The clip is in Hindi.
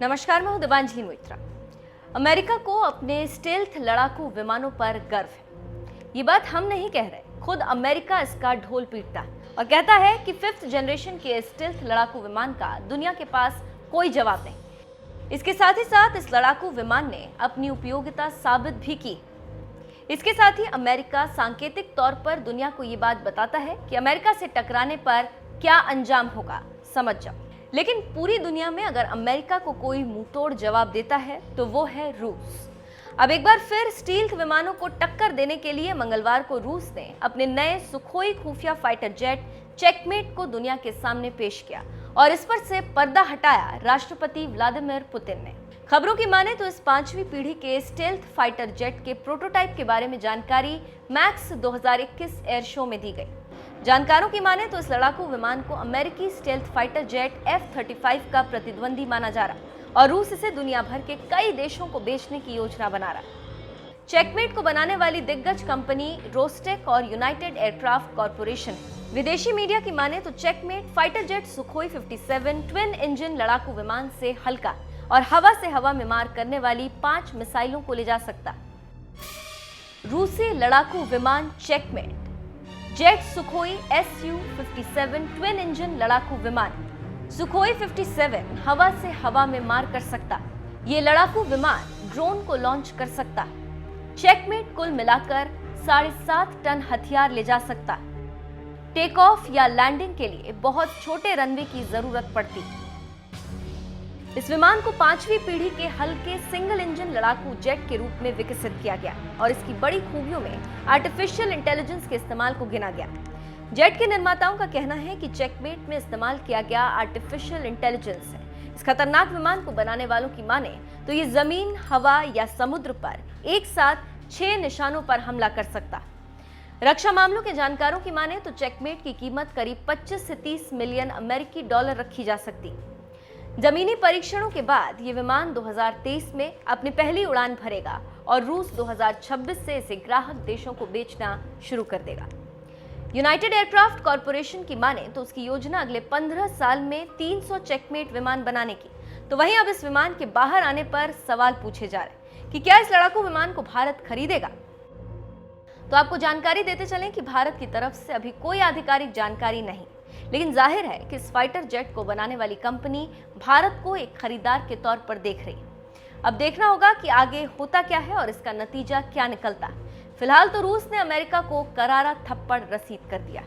नमस्कार, मैं हूं दिबांजलि मोइत्रा। अमेरिका को अपने स्टेल्थ लड़ाकू विमानों पर गर्व है। ये बात हम नहीं कह रहे, खुद अमेरिका इसका ढोल पीटता है और कहता है कि 5th जनरेशन के स्टेल्थ लड़ाकू विमान का दुनिया के पास कोई जवाब नहीं। इसके साथ ही साथ इस लड़ाकू विमान ने अपनी उपयोगिता साबित भी की। इसके साथ ही अमेरिका सांकेतिक तौर पर दुनिया को ये बात बताता है कि अमेरिका से टकराने पर क्या अंजाम होगा, समझ जाओ। लेकिन पूरी दुनिया में अगर अमेरिका को कोई मुंहतोड़ जवाब देता है तो वो है रूस। अब एक बार फिर स्टील्थ विमानों को टक्कर देने के लिए मंगलवार को रूस ने अपने नए सुखोई खुफिया फाइटर जेट चेकमेट को दुनिया के सामने पेश किया और इस पर से पर्दा हटाया राष्ट्रपति व्लादिमीर पुतिन ने। खबरों की माने तो इस 5वीं पीढ़ी के स्टेल्थ फाइटर जेट के प्रोटोटाइप के बारे में जानकारी मैक्स 2021 एयर शो में दी गई। जानकारों की माने तो इस लड़ाकू विमान को अमेरिकी स्टेल्थ फाइटर जेट F-35 का प्रतिद्वंदी माना जा रहा और रूस इसे दुनिया भर के कई देशों को बेचने की योजना बना रहा। चेकमेट को बनाने वाली दिग्गज कंपनी रोस्टेक और यूनाइटेड एयरक्राफ्ट कॉरपोरेशन है। विदेशी मीडिया की माने तो checkmate fighter jet Sukhoi 57 twin engine लड़ाकू विमान से हल्का और हवा से हवा में मार करने वाली 5 मिसाइलों को ले जा सकता। रूसी लड़ाकू विमान checkmate jet Sukhoi Su-57 twin engine लड़ाकू विमान सुखोई 57 हवा से हवा में मार कर सकता। ये लड़ाकू विमान ड्रोन को लॉन्च कर सकता। चेकमेट कुल मिलाकर 7.5 टन हथियार ले जा सकता। टेक ऑफ या लैंडिंग के लिए बहुत छोटे रनवे की जरूरत पड़ती। इस विमान को 5वीं पीढ़ी के हल्के सिंगल इंजन लड़ाकू जेट के रूप में विकसित किया गया और इसकी बड़ी खूबियों में आर्टिफिशियल इंटेलिजेंस के इस्तेमाल को गिना गया। जेट के निर्माताओं का कहना है कि चेकमेट में इस्तेमाल किया गया आर्टिफिशियल इंटेलिजेंस है। इस खतरनाक विमान को बनाने वालों की माने तो ये जमीन, हवा या समुद्र पर एक साथ 6 निशानों पर हमला कर सकता। रक्षा मामलों के जानकारों की माने तो चेकमेट की कीमत करीब 25 से 30 मिलियन अमेरिकी डॉलर रखी जा सकती। जमीनी परीक्षणों के बाद ये विमान 2023 में अपनी पहली उड़ान भरेगा और रूस 2026 से इसे ग्राहक देशों को बेचना शुरू कर देगा। यूनाइटेड एयरक्राफ्ट कॉरपोरेशन की माने तो उसकी योजना अगले 15 साल में 300 चेकमेट विमान बनाने की। तो वहीं अब इस विमान के बाहर आने पर सवाल पूछे जा रहे हैं कि क्या इस लड़ाकू विमान को भारत खरीदेगा। तो आपको जानकारी देते चलें कि भारत की तरफ से अभी कोई आधिकारिक जानकारी नहीं, लेकिन जाहिर है कि इस फाइटर जेट को बनाने वाली कंपनी भारत को एक खरीदार के तौर पर देख रही है। अब देखना होगा कि आगे होता क्या है और इसका नतीजा क्या निकलता है। फिलहाल तो रूस ने अमेरिका को करारा थप्पड़ रसीद कर दिया।